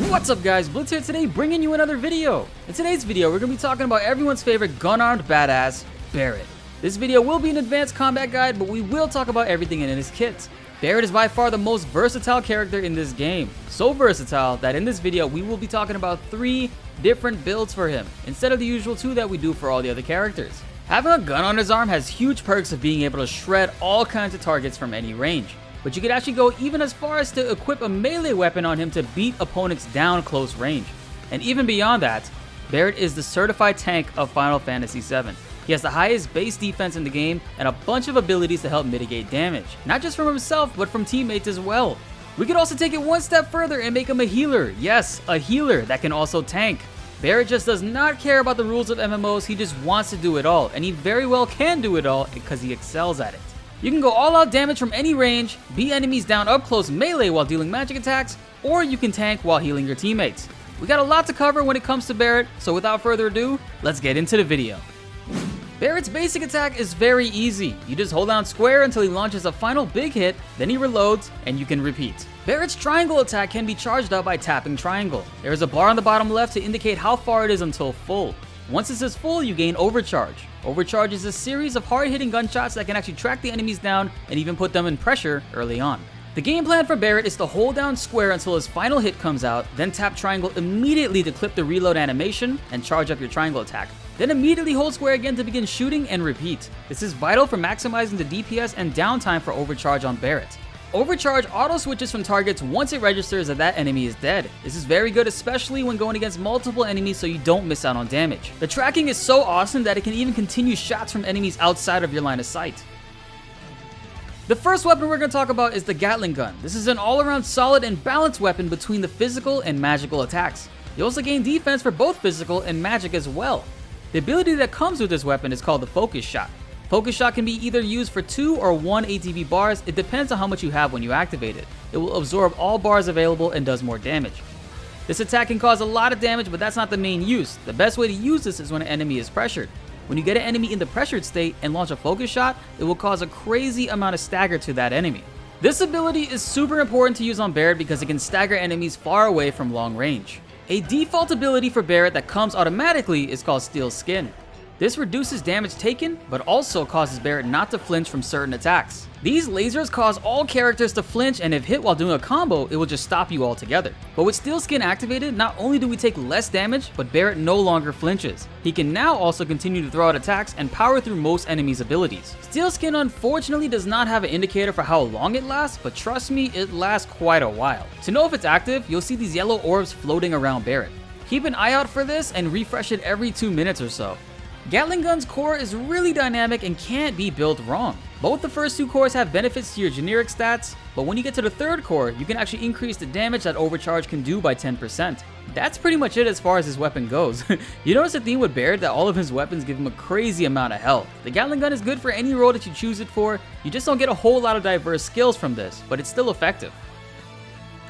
What's up guys, BltzZ here today bringing you another video. In today's video we're going to be talking about everyone's favorite gun-armed badass, Barret. This video will be an advanced combat guide, but we will talk about everything in his kit. Barret is by far the most versatile character in this game. So versatile that in this video we will be talking about 3 different builds for him, instead of the usual 2 that we do for all the other characters. Having a gun on his arm has huge perks of being able to shred all kinds of targets from any range. But you could actually go even as far as to equip a melee weapon on him to beat opponents down close range. And even beyond that, Barret is the certified tank of Final Fantasy VII. He has the highest base defense in the game and a bunch of abilities to help mitigate damage, not just from himself but from teammates as well. We could also take it one step further and make him a healer. Yes, a healer that can also tank. Barret just does not care about the rules of MMOs, he just wants to do it all, and he very well can do it all because he excels at it. You can go all out damage from any range, beat enemies down up close melee while dealing magic attacks, or you can tank while healing your teammates. We got a lot to cover when it comes to Barret, so without further ado, let's get into the video. Barret's basic attack is very easy. You just hold down square until he launches a final big hit, then he reloads, and you can repeat. Barret's triangle attack can be charged up by tapping triangle. There is a bar on the bottom left to indicate how far it is until full. Once it says full, you gain overcharge. Overcharge is a series of hard-hitting gunshots that can actually track the enemies down and even put them in pressure early on. The game plan for Barret is to hold down square until his final hit comes out, then tap triangle immediately to clip the reload animation and charge up your triangle attack. Then immediately hold square again to begin shooting and repeat. This is vital for maximizing the DPS and downtime for overcharge on Barret. Overcharge auto switches from targets once it registers that that enemy is dead. This is very good, especially when going against multiple enemies so you don't miss out on damage. The tracking is so awesome that it can even continue shots from enemies outside of your line of sight. The first weapon we're going to talk about is the Gatling gun. This is an all-around solid and balanced weapon between the physical and magical attacks. You also gain defense for both physical and magic as well. The ability that comes with this weapon is called the focus shot. Focus shot can be either used for 2 or 1 ATB bars, it depends on how much you have when you activate it. It will absorb all bars available and does more damage. This attack can cause a lot of damage, but that's not the main use. The best way to use this is when an enemy is pressured. When you get an enemy in the pressured state and launch a focus shot, it will cause a crazy amount of stagger to that enemy. This ability is super important to use on Barret because it can stagger enemies far away from long range. A default ability for Barret that comes automatically is called Steel Skin. This reduces damage taken, but also causes Barret not to flinch from certain attacks. These lasers cause all characters to flinch, and if hit while doing a combo, it will just stop you altogether. But with Steel Skin activated, not only do we take less damage, but Barret no longer flinches. He can now also continue to throw out attacks and power through most enemies' abilities. Steel Skin unfortunately does not have an indicator for how long it lasts, but trust me, it lasts quite a while. To know if it's active, you'll see these yellow orbs floating around Barret. Keep an eye out for this and refresh it every 2 minutes or so. Gatling Gun's core is really dynamic and can't be built wrong. Both the first 2 cores have benefits to your generic stats, but when you get to the 3rd core, you can actually increase the damage that overcharge can do by 10%. That's pretty much it as far as his weapon goes. You notice a theme with Barret that all of his weapons give him a crazy amount of health. The Gatling Gun is good for any role that you choose it for, you just don't get a whole lot of diverse skills from this, but it's still effective.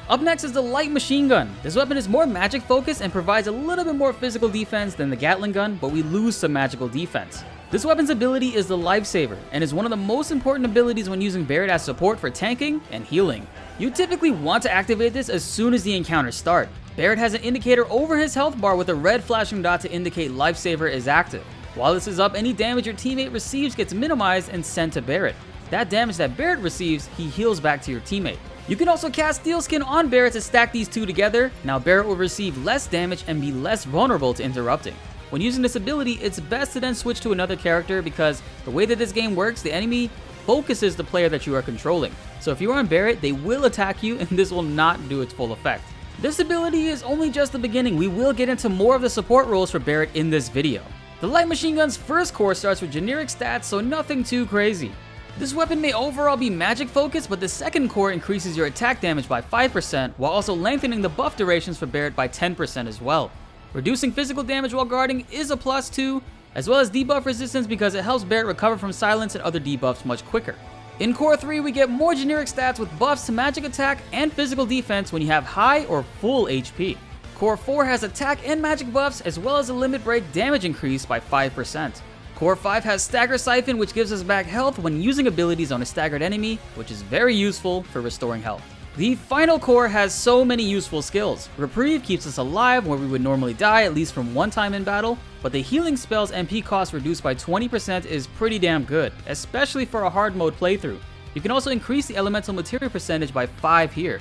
Up next is the light machine gun. This weapon is more magic focused and provides a little bit more physical defense than the Gatling gun, but we lose some magical defense. This weapon's ability is the lifesaver and is one of the most important abilities when using Barret as support for tanking and healing. You typically want to activate this as soon as the encounters start. Barret has an indicator over his health bar with a red flashing dot to indicate lifesaver is active. While this is up, any damage your teammate receives gets minimized and sent to Barret. That damage that Barret receives, he heals back to your teammate. You can also cast Steel Skin on Barret to stack these 2 together. Now Barret will receive less damage and be less vulnerable to interrupting. When using this ability, it's best to then switch to another character because the way that this game works, the enemy focuses the player that you are controlling. So if you are on Barret, they will attack you and this will not do its full effect. This ability is only just the beginning. We will get into more of the support roles for Barret in this video. The light machine gun's first core starts with generic stats, so nothing too crazy. This weapon may overall be magic focused, but the second core increases your attack damage by 5% while also lengthening the buff durations for Barret by 10% as well. Reducing physical damage while guarding is a plus too, as well as debuff resistance because it helps Barret recover from silence and other debuffs much quicker. In Core 3, we get more generic stats with buffs to magic attack and physical defense when you have high or full HP. Core 4 has attack and magic buffs as well as a limit break damage increase by 5%. Core 5 has Stagger Siphon, which gives us back health when using abilities on a staggered enemy, which is very useful for restoring health. The final core has so many useful skills. Reprieve keeps us alive where we would normally die at least from one time in battle, but the healing spell's MP cost reduced by 20% is pretty damn good, especially for a hard mode playthrough. You can also increase the elemental material percentage by 5 here.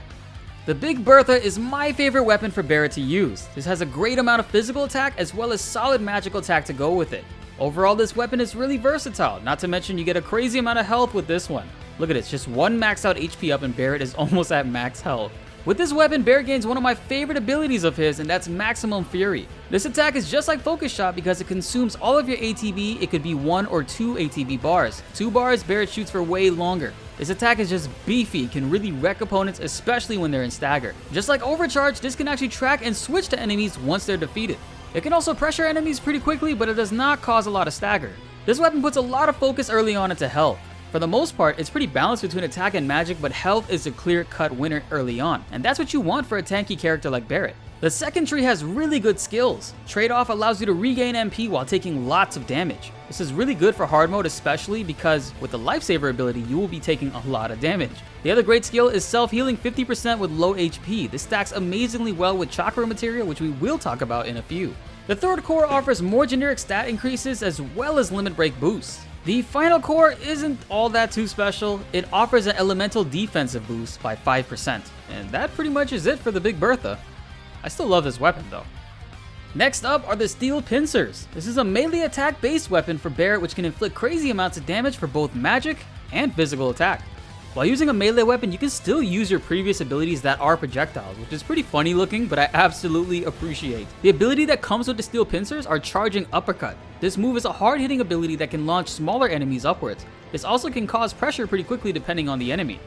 The Big Bertha is my favorite weapon for Barret to use. This has a great amount of physical attack as well as solid magical attack to go with it. Overall, this weapon is really versatile, not to mention you get a crazy amount of health with this one. Look at it, just one maxed out HP up and Barret is almost at max health. With this weapon, Barret gains one of my favorite abilities of his, and that's Maximum Fury. This attack is just like Focus Shot because it consumes all of your ATB. It could be 1 or 2 ATB bars. 2 bars, Barret shoots for way longer. This attack is just beefy, can really wreck opponents, especially when they're in stagger. Just like Overcharge, this can actually track and switch to enemies once they're defeated. It can also pressure enemies pretty quickly, but it does not cause a lot of stagger. This weapon puts a lot of focus early on into health. For the most part, it's pretty balanced between attack and magic, but health is a clear-cut winner early on, and that's what you want for a tanky character like Barret. The second tree has really good skills. Trade-off allows you to regain MP while taking lots of damage. This is really good for hard mode, especially because with the Lifesaver ability, you will be taking a lot of damage. The other great skill is self-healing 50% with low HP. This stacks amazingly well with chakra material, which we will talk about in a few. The third core offers more generic stat increases as well as limit break boosts. The final core isn't all that too special. It offers an elemental defensive boost by 5%, and that pretty much is it for the Big Bertha. I still love this weapon though. Next up are the steel pincers. This is a melee attack based weapon for Barret which can inflict crazy amounts of damage for both magic and physical attack. While using a melee weapon, you can still use your previous abilities that are projectiles, which is pretty funny looking, but I absolutely appreciate. The ability that comes with the steel pincers are Charging Uppercut. This move is a hard-hitting ability that can launch smaller enemies upwards. This also can cause pressure pretty quickly depending on the enemy.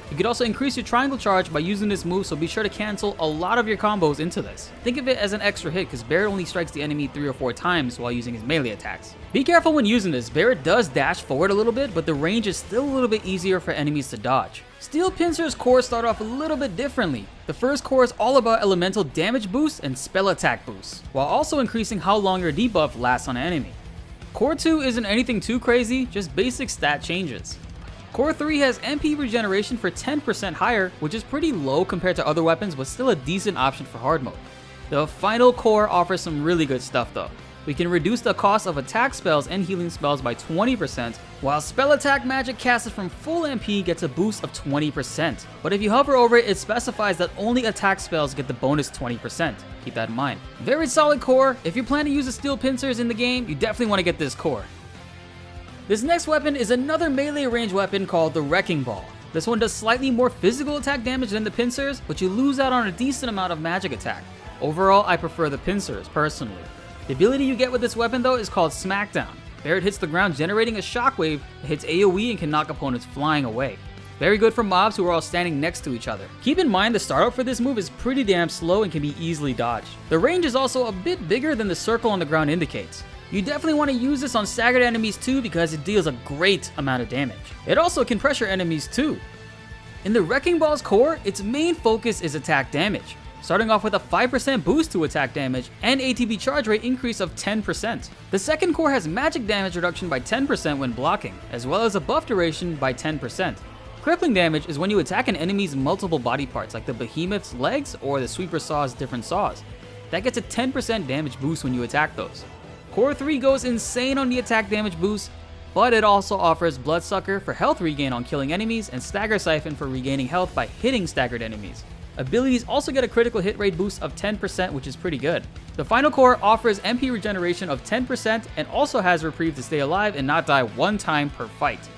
You could also increase your triangle charge by using this move, so be sure to cancel a lot of your combos into this. Think of it as an extra hit because Barret only strikes the enemy 3 or 4 times while using his melee attacks. Be careful when using this. Barret does dash forward a little bit, but the range is still a little bit easier for enemies to dodge. Steel Pincers cores start off a little bit differently. The first core is all about elemental damage boosts and spell attack boosts, while also increasing how long your debuff lasts on an enemy. Core 2 isn't anything too crazy, just basic stat changes. Core 3 has MP regeneration for 10% higher, which is pretty low compared to other weapons, but still a decent option for hard mode. The final core offers some really good stuff though. We can reduce the cost of attack spells and healing spells by 20%, while spell attack magic casted from full MP gets a boost of 20%. But if you hover over it, it specifies that only attack spells get the bonus 20%. Keep that in mind. Very solid core. If you plan to use the steel pincers in the game, you definitely want to get this core. This next weapon is another melee range weapon called the Wrecking Ball. This one does slightly more physical attack damage than the pincers, but you lose out on a decent amount of magic attack. Overall, I prefer the pincers, personally. The ability you get with this weapon though is called Smackdown. Barret hits the ground generating a shockwave that hits AoE and can knock opponents flying away. Very good for mobs who are all standing next to each other. Keep in mind the startup for this move is pretty damn slow and can be easily dodged. The range is also a bit bigger than the circle on the ground indicates. You definitely want to use this on staggered enemies too because it deals a great amount of damage. It also can pressure enemies too. In the Wrecking Ball's core, its main focus is attack damage, starting off with a 5% boost to attack damage and ATB charge rate increase of 10%. The second core has magic damage reduction by 10% when blocking, as well as a buff duration by 10%. Crippling damage is when you attack an enemy's multiple body parts like the behemoth's legs or the sweeper saw's different saws. That gets a 10% damage boost when you attack those. Core 3 goes insane on the attack damage boost, but it also offers Bloodsucker for health regain on killing enemies and Stagger Siphon for regaining health by hitting staggered enemies. Abilities also get a critical hit rate boost of 10%, which is pretty good. The final core offers MP regeneration of 10% and also has reprieve to stay alive and not die one time per fight.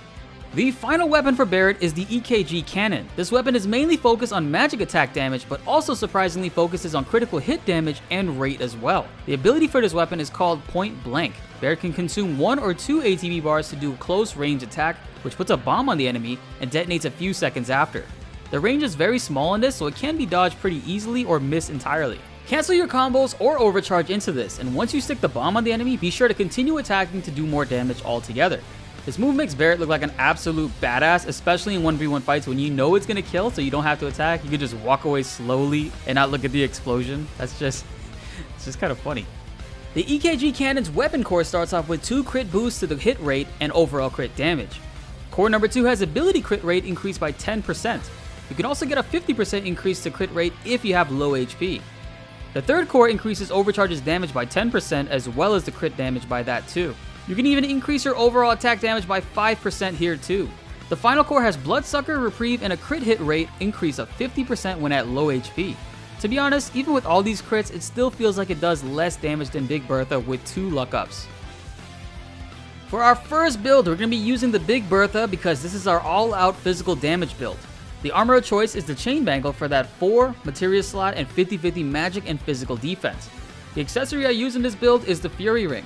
The final weapon for Barret is the EKG Cannon. This weapon is mainly focused on magic attack damage, but also surprisingly focuses on critical hit damage and rate as well. The ability for this weapon is called Point Blank. Barret can consume 1 or 2 ATB bars to do a close range attack, which puts a bomb on the enemy and detonates a few seconds after. The range is very small in this, so it can be dodged pretty easily or missed entirely. Cancel your combos or overcharge into this, and once you stick the bomb on the enemy, be sure to continue attacking to do more damage altogether. This move makes Barret look like an absolute badass, especially in 1v1 fights when you know it's gonna kill, so you don't have to attack. You can just walk away slowly and not look at the explosion. It's just kind of funny. The EKG Cannon's weapon core starts off with 2 crit boosts to the hit rate and overall crit damage. Core number 2 has ability crit rate increased by 10%. You can also get a 50% increase to crit rate if you have low HP. The third core increases Overcharge's damage by 10% as well as the crit damage by that too. You can even increase your overall attack damage by 5% here too. The final core has Bloodsucker, Reprieve, and a crit hit rate increase of 50% when at low HP. To be honest, even with all these crits, it still feels like it does less damage than Big Bertha with 2 luck ups. For our first build, we're going to be using the Big Bertha because this is our all-out physical damage build. The armor of choice is the Chain Bangle for that 4 materia slot and 50-50 magic and physical defense. The accessory I use in this build is the Fury Ring.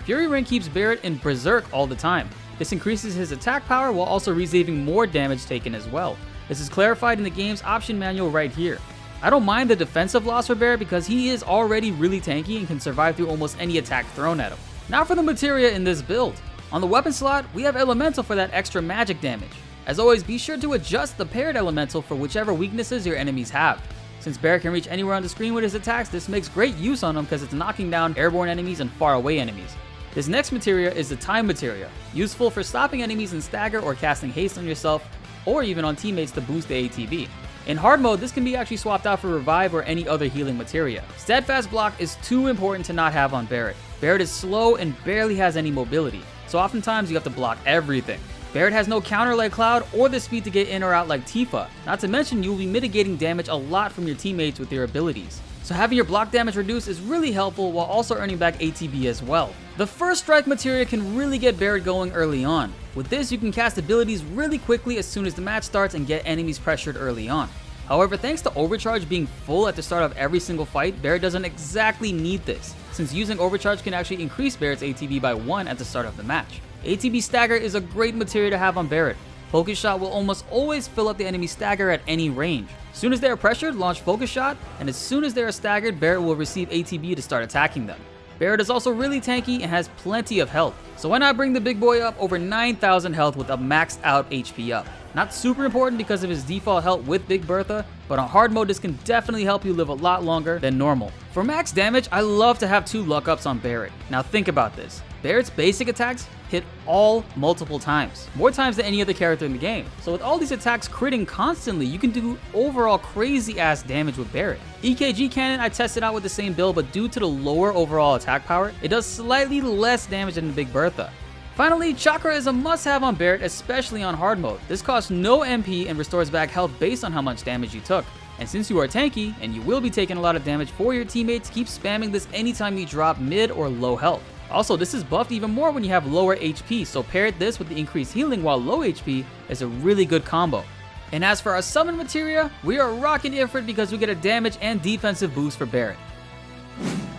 Fury Ring keeps Barret in Berserk all the time. This increases his attack power while also receiving more damage taken as well. This is clarified in the game's option manual right here. I don't mind the defensive loss for Barret because he is already really tanky and can survive through almost any attack thrown at him. Now for the materia in this build. On the weapon slot, we have Elemental for that extra magic damage. As always, be sure to adjust the paired Elemental for whichever weaknesses your enemies have. Since Barret can reach anywhere on the screen with his attacks, this makes great use on him because it's knocking down airborne enemies and far away enemies. This next materia is the Time Materia, useful for stopping enemies in stagger or casting haste on yourself, or even on teammates to boost the ATB. In hard mode, this can be actually swapped out for Revive or any other healing materia. Steadfast Block is too important to not have on Barret. Barret is slow and barely has any mobility, so oftentimes you have to block everything. Barret has no counter like Cloud or the speed to get in or out like Tifa, not to mention you will be mitigating damage a lot from your teammates with your abilities. So having your block damage reduced is really helpful while also earning back ATB as well. The first strike materia can really get Barret going early on. With this, you can cast abilities really quickly as soon as the match starts and get enemies pressured early on. However, thanks to Overcharge being full at the start of every single fight, Barret doesn't exactly need this, since using Overcharge can actually increase Barret's ATB by 1 at the start of the match. ATB Stagger is a great materia to have on Barret. Focus Shot will almost always fill up the enemy stagger at any range. As soon as they are pressured, launch Focus Shot, and as soon as they are staggered, Barret will receive ATB to start attacking them. Barret is also really tanky and has plenty of health, so why not bring the big boy up over 9,000 health with a maxed out HP up. Not super important because of his default health with Big Bertha, but on hard mode this can definitely help you live a lot longer than normal. For max damage, I love to have 2 luck ups on Barret. Now think about this. Barret's basic attacks hit all multiple times, more times than any other character in the game. So with all these attacks critting constantly, you can do overall crazy ass damage with Barret. EKG Cannon I tested out with the same build, but due to the lower overall attack power, it does slightly less damage than the Big Bertha. Finally, Chakra is a must-have on Barret, especially on hard mode. This costs no MP and restores back health based on how much damage you took. And since you are tanky, and you will be taking a lot of damage for your teammates, keep spamming this anytime you drop mid or low health. Also, this is buffed even more when you have lower HP, so pair this with the increased healing while low HP is a really good combo. And as for our summon materia, we are rocking Ifrit because we get a damage and defensive boost for Barret.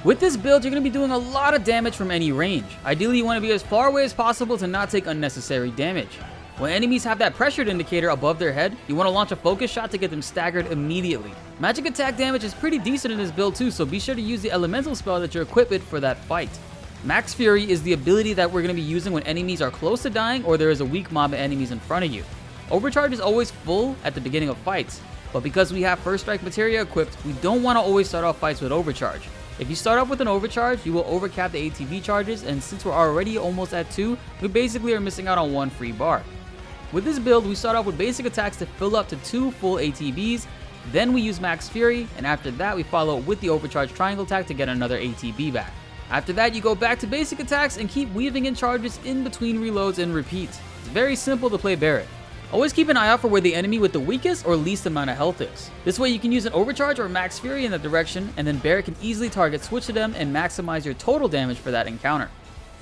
With this build, you're going to be doing a lot of damage from any range. Ideally, you want to be as far away as possible to not take unnecessary damage. When enemies have that pressured indicator above their head, you want to launch a focus shot to get them staggered immediately. Magic attack damage is pretty decent in this build too, so be sure to use the elemental spell that you're equipped with for that fight. Max Fury is the ability that we're going to be using when enemies are close to dying or there is a weak mob of enemies in front of you. Overcharge is always full at the beginning of fights, but because we have first strike materia equipped, we don't want to always start off fights with Overcharge. If you start off with an Overcharge, you will overcap the ATB charges, and since we're already almost at 2, we basically are missing out on 1 free bar. With this build, we start off with basic attacks to fill up to 2 full ATBs, then we use Max Fury, and after that we follow with the Overcharge triangle attack to get another ATB back. After that, you go back to basic attacks and keep weaving in charges in between reloads and repeat. It's very simple to play Barret. Always keep an eye out for where the enemy with the weakest or least amount of health is. This way you can use an Overcharge or Max Fury in that direction, and then Barret can easily target switch to them and maximize your total damage for that encounter.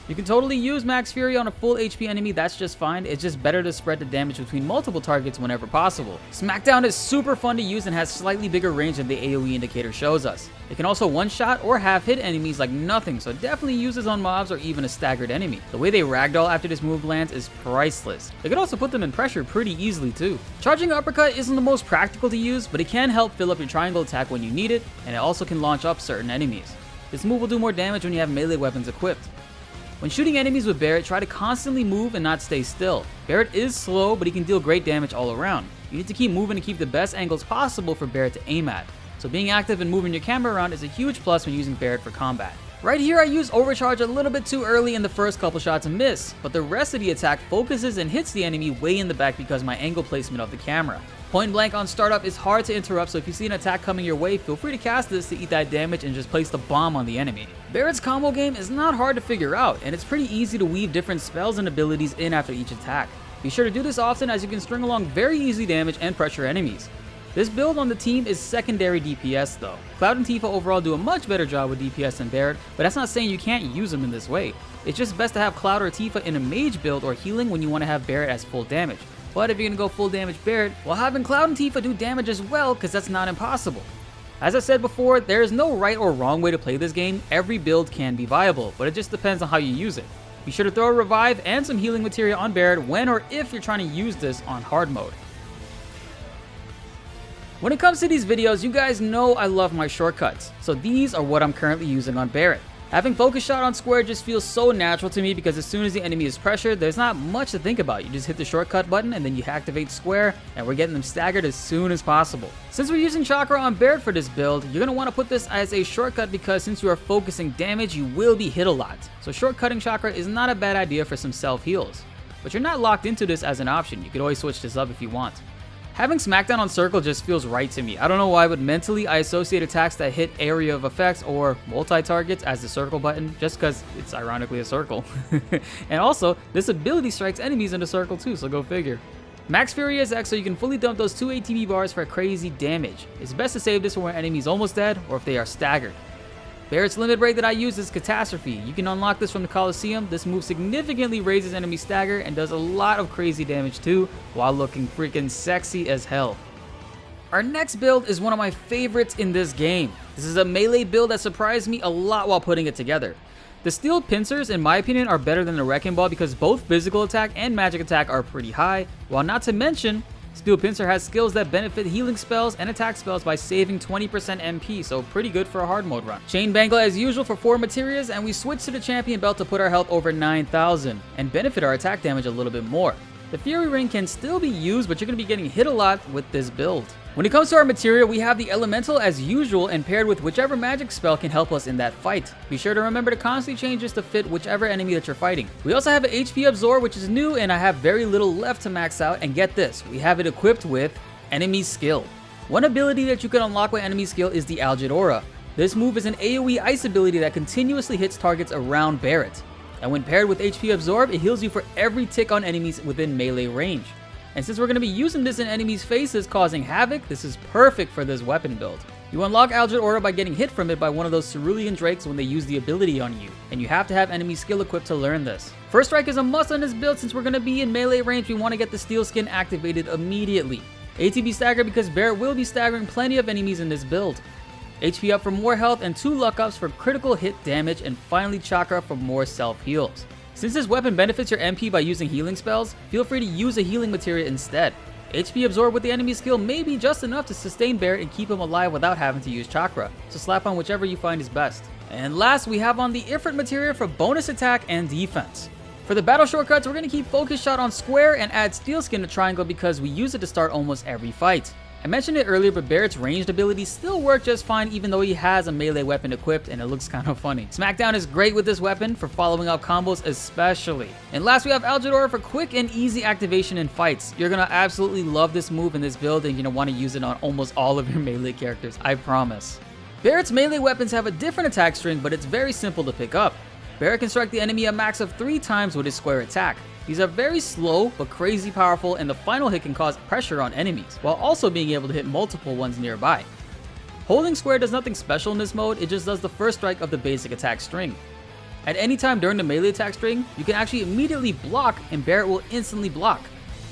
You can totally use Max Fury on a full HP enemy, that's just fine. It's just better to spread the damage between multiple targets whenever possible. Smackdown is super fun to use and has slightly bigger range than the AoE indicator shows us. It can also one-shot or half-hit enemies like nothing, so it definitely uses on mobs or even a staggered enemy. The way they ragdoll after this move lands is priceless. It can also put them in pressure pretty easily too. Charging Uppercut isn't the most practical to use, but it can help fill up your triangle attack when you need it, and it also can launch up certain enemies. This move will do more damage when you have melee weapons equipped. When shooting enemies with Barret, try to constantly move and not stay still. Barret is slow, but he can deal great damage all around. You need to keep moving to keep the best angles possible for Barret to aim at. So being active and moving your camera around is a huge plus when using Barret for combat. Right here I use Overcharge a little bit too early in the first couple shots and miss, but the rest of the attack focuses and hits the enemy way in the back because of my angle placement of the camera. Point blank on startup is hard to interrupt, so if you see an attack coming your way, feel free to cast this to eat that damage and just place the bomb on the enemy. Barret's combo game is not hard to figure out, and it's pretty easy to weave different spells and abilities in after each attack. Be sure to do this often as you can string along very easy damage and pressure enemies. This build on the team is secondary DPS though. Cloud and Tifa overall do a much better job with DPS than Barret, but that's not saying you can't use them in this way. It's just best to have Cloud or Tifa in a mage build or healing when you want to have Barret as full damage. But if you're going to go full damage Barret, well, having Cloud and Tifa do damage as well, because that's not impossible. As I said before, there is no right or wrong way to play this game. Every build can be viable, but it just depends on how you use it. Be sure to throw a revive and some healing material on Barret when or if you're trying to use this on hard mode. When it comes to these videos, you guys know I love my shortcuts, so these are what I'm currently using on Barret. Having focus shot on square just feels so natural to me because as soon as the enemy is pressured, there's not much to think about. You just hit the shortcut button and then you activate square, and we're getting them staggered as soon as possible. Since we're using chakra on Barret for this build, you're going to want to put this as a shortcut because since you are focusing damage, you will be hit a lot. So shortcutting chakra is not a bad idea for some self heals. But you're not locked into this as an option. You could always switch this up if you want. Having Smackdown on Circle just feels right to me. I don't know why, but mentally I associate attacks that hit area of effects or multi-targets as the circle button, just because it's ironically a circle. And also, this ability strikes enemies in the circle too, so go figure. Max Fury is X so you can fully dump those 2 ATB bars for crazy damage. It's best to save this for when enemies almost dead or if they are staggered. Barret's limit break that I use is Catastrophe. You can unlock this from the Coliseum. This move significantly raises enemy stagger and does a lot of crazy damage too, while looking freaking sexy as hell. Our next build is one of my favorites in this game. This is a melee build that surprised me a lot while putting it together. The steel pincers, in my opinion, are better than the Wrecking Ball because both physical attack and magic attack are pretty high, while not to mention, Steel Pincer has skills that benefit healing spells and attack spells by saving 20% MP, so pretty good for a hard mode run. Chain Bangle as usual for 4 materials, and we switch to the champion belt to put our health over 9,000 and benefit our attack damage a little bit more. The Fury Ring can still be used, but you're going to be getting hit a lot with this build. When it comes to our material, we have the Elemental as usual and paired with whichever magic spell can help us in that fight. Be sure to remember to constantly change this to fit whichever enemy that you're fighting. We also have an HP Absorb, which is new, and I have very little left to max out, and get this, we have it equipped with Enemy Skill. One ability that you can unlock with Enemy Skill is the Algid Aura. This move is an AoE ice ability that continuously hits targets around Barret. And when paired with HP Absorb, it heals you for every tick on enemies within melee range. And since we're going to be using this in enemies' faces causing havoc, this is perfect for this weapon build. You unlock Algid Aura by getting hit from it by one of those Cerulean Drakes when they use the ability on you, and you have to have Enemy Skill equipped to learn this. First Strike is a must on this build. Since we're going to be in melee range, we want to get the Steel Skin activated immediately. ATB Stagger because Barret will be staggering plenty of enemies in this build. HP up for more health and 2 luck ups for critical hit damage, and finally Chakra for more self heals. Since this weapon benefits your MP by using healing spells, feel free to use a healing material instead. HP Absorb with the enemy skill may be just enough to sustain Barret and keep him alive without having to use Chakra, so slap on whichever you find is best. And last, we have on the Ifrit material for bonus attack and defense. For the battle shortcuts, we're going to keep Focus Shot on square and add Steel Skin to triangle because we use it to start almost every fight. I mentioned it earlier, but Barret's ranged abilities still work just fine even though he has a melee weapon equipped, and it looks kind of funny. Smackdown is great with this weapon for following up combos especially. And last, we have Algid Aura for quick and easy activation in fights. You're going to absolutely love this move in this build, and you're going to want to use it on almost all of your melee characters, I promise. Barret's melee weapons have a different attack string, but it's very simple to pick up. Barret can strike the enemy a max of 3 times with his square attack. These are very slow but crazy powerful, and the final hit can cause pressure on enemies, while also being able to hit multiple ones nearby. Holding square does nothing special in this mode, it just does the first strike of the basic attack string. At any time during the melee attack string, you can actually immediately block and Barret will instantly block.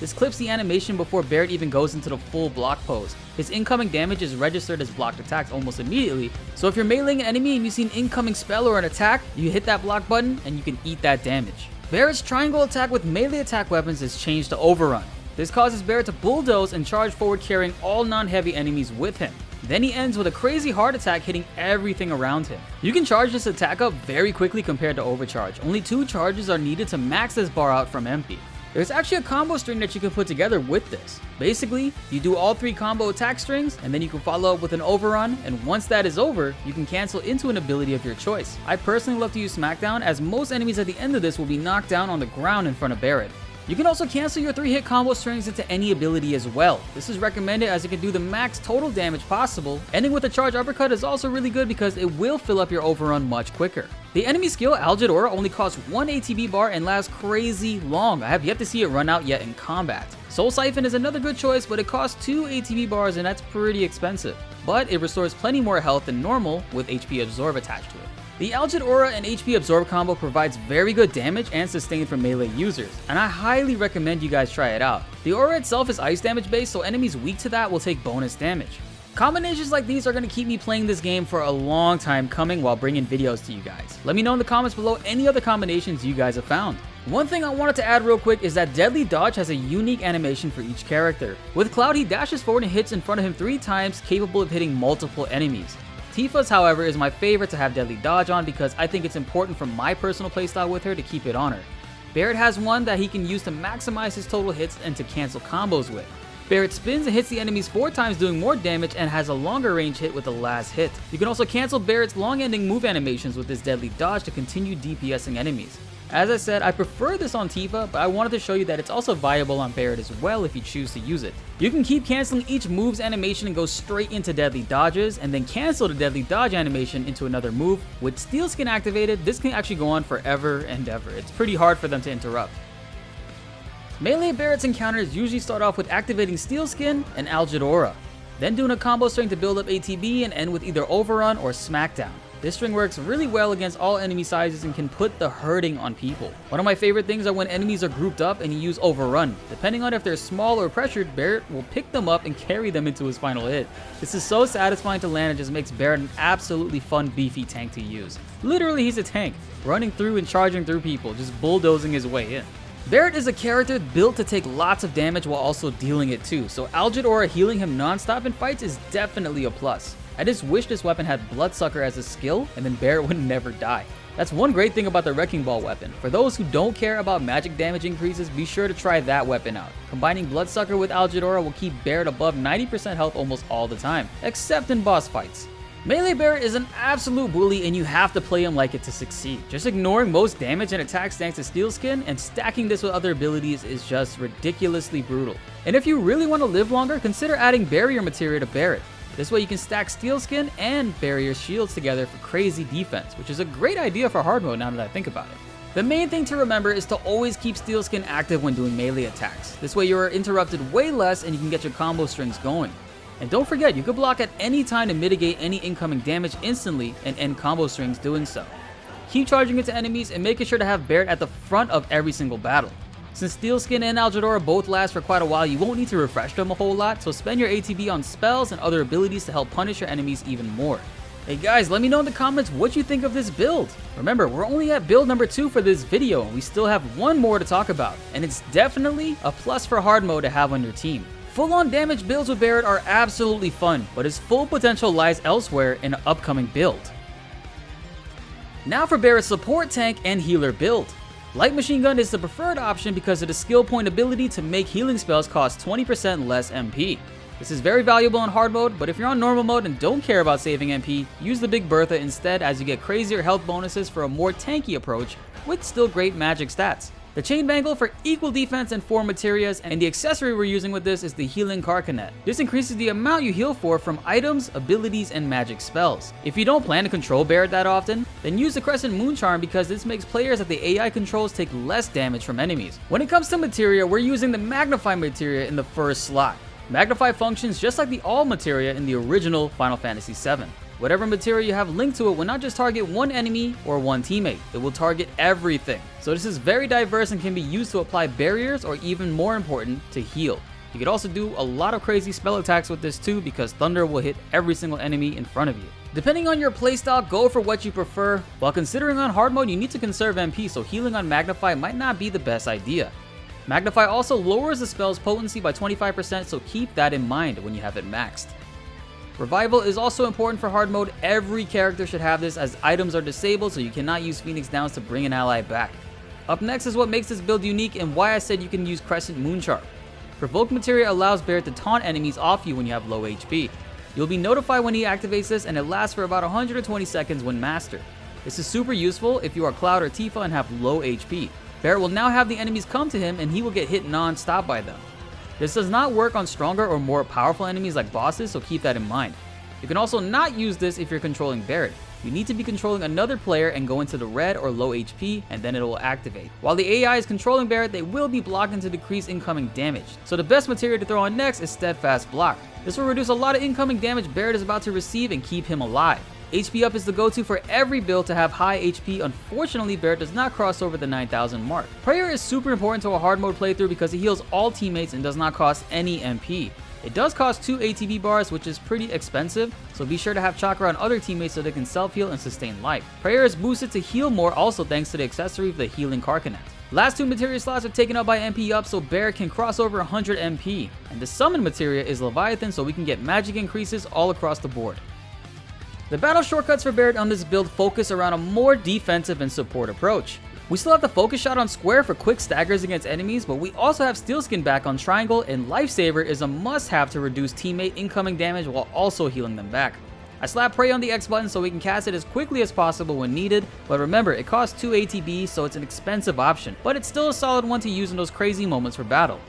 This clips the animation before Barret even goes into the full block pose. His incoming damage is registered as blocked attacks almost immediately, so if you're meleeing an enemy and you see an incoming spell or an attack, you hit that block button and you can eat that damage. Barret's triangle attack with melee attack weapons is changed to Overrun. This causes Barret to bulldoze and charge forward carrying all non-heavy enemies with him. Then he ends with a crazy hard attack hitting everything around him. You can charge this attack up very quickly compared to Overcharge. Only 2 charges are needed to max this bar out from MP. There's actually a combo string that you can put together with this. Basically, you do all 3 combo attack strings, and then you can follow up with an overrun, and once that is over, you can cancel into an ability of your choice. I personally love to use Smackdown, as most enemies at the end of this will be knocked down on the ground in front of Barret. You can also cancel your 3-hit combo strings into any ability as well. This is recommended as it can do the max total damage possible. Ending with a charge uppercut is also really good because it will fill up your overrun much quicker. The enemy skill Algid Aura only costs 1 ATB bar and lasts crazy long. I have yet to see it run out yet in combat. Soul Siphon is another good choice, but it costs 2 ATB bars and that's pretty expensive. But it restores plenty more health than normal with HP Absorb attached to it. The Algid Aura and HP Absorb combo provides very good damage and sustain for melee users, and I highly recommend you guys try it out. The aura itself is ice damage based, so enemies weak to that will take bonus damage. Combinations like these are going to keep me playing this game for a long time coming while bringing videos to you guys. Let me know in the comments below any other combinations you guys have found. One thing I wanted to add real quick is that Deadly Dodge has a unique animation for each character. With Cloud, he dashes forward and hits in front of him 3 times, capable of hitting multiple enemies. Tifa's, however, is my favorite to have Deadly Dodge on because I think it's important for my personal playstyle with her to keep it on her. Barret has one that he can use to maximize his total hits and to cancel combos with. Barret spins and hits the enemies 4 times, doing more damage, and has a longer range hit with the last hit. You can also cancel Barret's long ending move animations with this Deadly Dodge to continue DPSing enemies. As I said, I prefer this on Tifa, but I wanted to show you that it's also viable on Barret as well if you choose to use it. You can keep canceling each move's animation and go straight into Deadly Dodges, and then cancel the Deadly Dodge animation into another move. With Steel Skin activated, this can actually go on forever and ever. It's pretty hard for them to interrupt. Melee Barret's encounters usually start off with activating Steel Skin and Algid Aura, then doing a combo string to build up ATB and end with either Overrun or Smackdown. This string works really well against all enemy sizes and can put the hurting on people. One of my favorite things are when enemies are grouped up and you use Overrun. Depending on if they're small or pressured, Barret will pick them up and carry them into his final hit. This is so satisfying to land and just makes Barret an absolutely fun beefy tank to use. Literally, he's a tank, running through and charging through people, just bulldozing his way in. Barret is a character built to take lots of damage while also dealing it too, so Algid Aura healing him non-stop in fights is definitely a plus. I just wish this weapon had Bloodsucker as a skill, and then Barret would never die. That's one great thing about the Wrecking Ball weapon. For those who don't care about magic damage increases, be sure to try that weapon out. Combining Bloodsucker with Algid Aura will keep Barret above 90% health almost all the time, except in boss fights. Melee Barret is an absolute bully and you have to play him like it to succeed. Just ignoring most damage and attacks thanks to Steel Skin and stacking this with other abilities is just ridiculously brutal. And if you really want to live longer, consider adding barrier materia to Barret. This way you can stack Steel Skin and barrier shields together for crazy defense, which is a great idea for hard mode now that I think about it. The main thing to remember is to always keep Steel Skin active when doing melee attacks. This way you are interrupted way less and you can get your combo strings going. And don't forget, you can block at any time to mitigate any incoming damage instantly and end combo strings doing so. Keep charging into enemies and making sure to have Barret at the front of every single battle. Since Steel Skin and Algid Aura both last for quite a while, you won't need to refresh them a whole lot, so spend your ATB on spells and other abilities to help punish your enemies even more. Hey guys, let me know in the comments what you think of this build. Remember, we're only at build number 2 for this video, and we still have one more to talk about, and it's definitely a plus for hard mode to have on your team. Full-on damage builds with Barret are absolutely fun, but his full potential lies elsewhere in an upcoming build. Now for Barret's support tank and healer build. Light Machine Gun is the preferred option because of the skill point ability to make healing spells cost 20% less MP. This is very valuable in hard mode, but if you're on normal mode and don't care about saving MP, use the Big Bertha instead as you get crazier health bonuses for a more tanky approach with still great magic stats. The Chain Bangle for equal defense and 4 materias, and the accessory we're using with this is the Healing Carcanet. This increases the amount you heal for from items, abilities, and magic spells. If you don't plan to control Barret that often, then use the Crescent Moon Charm because this makes players that the AI controls take less damage from enemies. When it comes to materia, we're using the Magnify materia in the first slot. Magnify functions just like the All materia in the original Final Fantasy VII. Whatever materia you have linked to it will not just target one enemy or one teammate, it will target everything. So this is very diverse and can be used to apply barriers or even more important, to heal. You could also do a lot of crazy spell attacks with this too because Thunder will hit every single enemy in front of you. Depending on your playstyle, go for what you prefer. While considering on hard mode, you need to conserve MP, so healing on Magnify might not be the best idea. Magnify also lowers the spell's potency by 25%, so keep that in mind when you have it maxed. Revival is also important for hard mode. Every character should have this as items are disabled, so you cannot use Phoenix Downs to bring an ally back. Up next is what makes this build unique and why I said you can use Crescent Moon Charm. Provoke Materia allows Barret to taunt enemies off you when you have low HP. You'll be notified when he activates this, and it lasts for about 120 seconds when mastered. This is super useful if you are Cloud or Tifa and have low HP. Barret will now have the enemies come to him and he will get hit non-stop by them. This does not work on stronger or more powerful enemies like bosses, so keep that in mind. You can also not use this if you're controlling Barret. You need to be controlling another player and go into the red or low HP, and then it will activate. While the AI is controlling Barret, they will be blocking to decrease incoming damage. So the best material to throw on next is Steadfast Block. This will reduce a lot of incoming damage Barret is about to receive and keep him alive. HP up is the go-to for every build to have high HP. Unfortunately, Barret does not cross over the 9,000 mark. Prayer is super important to a hard mode playthrough because it heals all teammates and does not cost any MP. It does cost 2 ATB bars, which is pretty expensive, so be sure to have chakra on other teammates so they can self-heal and sustain life. Prayer is boosted to heal more also thanks to the accessory of the healing Carcanet. Last 2 materia slots are taken up by MP up so Barret can cross over 100 MP, and the summon materia is Leviathan so we can get magic increases all across the board. The battle shortcuts for Barret on this build focus around a more defensive and support approach. We still have the focus shot on square for quick staggers against enemies, but we also have steel skin back on triangle, and lifesaver is a must-have to reduce teammate incoming damage while also healing them back. I slap pray on the X button so we can cast it as quickly as possible when needed, but remember it costs 2 ATB so it's an expensive option, but it's still a solid one to use in those crazy moments for battle.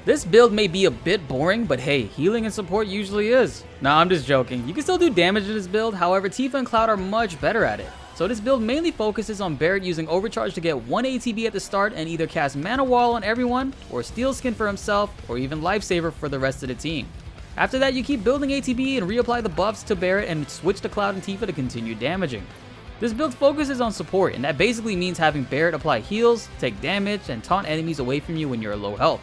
This build may be a bit boring, but hey, healing and support usually is. Nah, I'm just joking. You can still do damage in this build, however Tifa and Cloud are much better at it. So this build mainly focuses on Barret using Overcharge to get 1 ATB at the start and either cast Mana Wall on everyone, or Steel Skin for himself, or even Lifesaver for the rest of the team. After that, you keep building ATB and reapply the buffs to Barret and switch to Cloud and Tifa to continue damaging. This build focuses on support, and that basically means having Barret apply heals, take damage, and taunt enemies away from you when you're low health.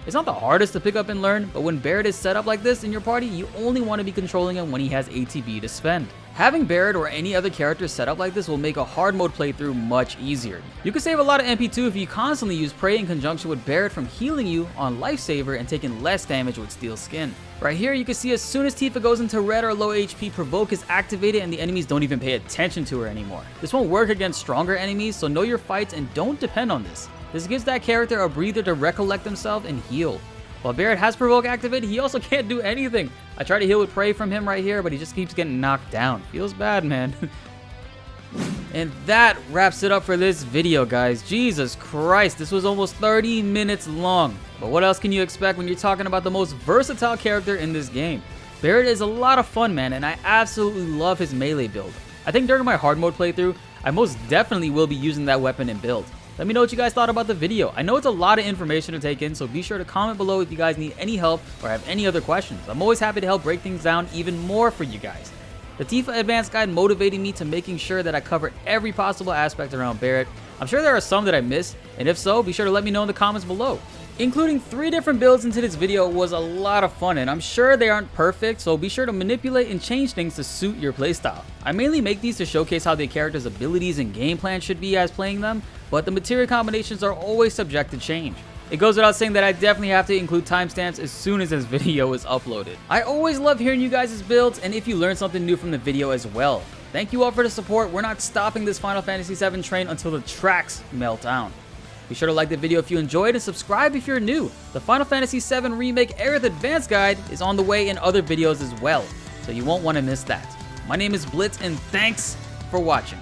It's not the hardest to pick up and learn, but when Barret is set up like this in your party, you only want to be controlling him when he has ATB to spend. Having Barret or any other character set up like this will make a hard mode playthrough much easier. You can save a lot of MP too if you constantly use Prey in conjunction with Barret from healing you on Lifesaver and taking less damage with Steel Skin. Right here you can see as soon as Tifa goes into red or low HP, Provoke is activated and the enemies don't even pay attention to her anymore. This won't work against stronger enemies, so know your fights and don't depend on this. This gives that character a breather to recollect himself and heal. While Barret has Provoke activated, he also can't do anything. I try to heal with Prey from him right here, but he just keeps getting knocked down. Feels bad, man. And that wraps it up for this video, guys. Jesus Christ, this was almost 30 minutes long. But what else can you expect when you're talking about the most versatile character in this game? Barret is a lot of fun, man, and I absolutely love his melee build. I think during my hard mode playthrough, I most definitely will be using that weapon and build. Let me know what you guys thought about the video. I know it's a lot of information to take in, so be sure to comment below if you guys need any help or have any other questions. I'm always happy to help break things down even more for you guys. The Tifa Advanced Guide motivated me to making sure that I cover every possible aspect around Barret. I'm sure there are some that I missed, and if so, be sure to let me know in the comments below. Including 3 different builds into this video was a lot of fun, and I'm sure they aren't perfect, so be sure to manipulate and change things to suit your playstyle. I mainly make these to showcase how the character's abilities and game plan should be as playing them, but the material combinations are always subject to change. It goes without saying that I definitely have to include timestamps as soon as this video is uploaded. I always love hearing you guys' builds and if you learned something new from the video as well. Thank you all for the support. We're not stopping this Final Fantasy VII train until the tracks melt down. Be sure to like the video if you enjoyed and subscribe if you're new. The Final Fantasy VII Remake Aerith Advanced Guide is on the way in other videos as well, so you won't want to miss that. My name is BltzZ and thanks for watching.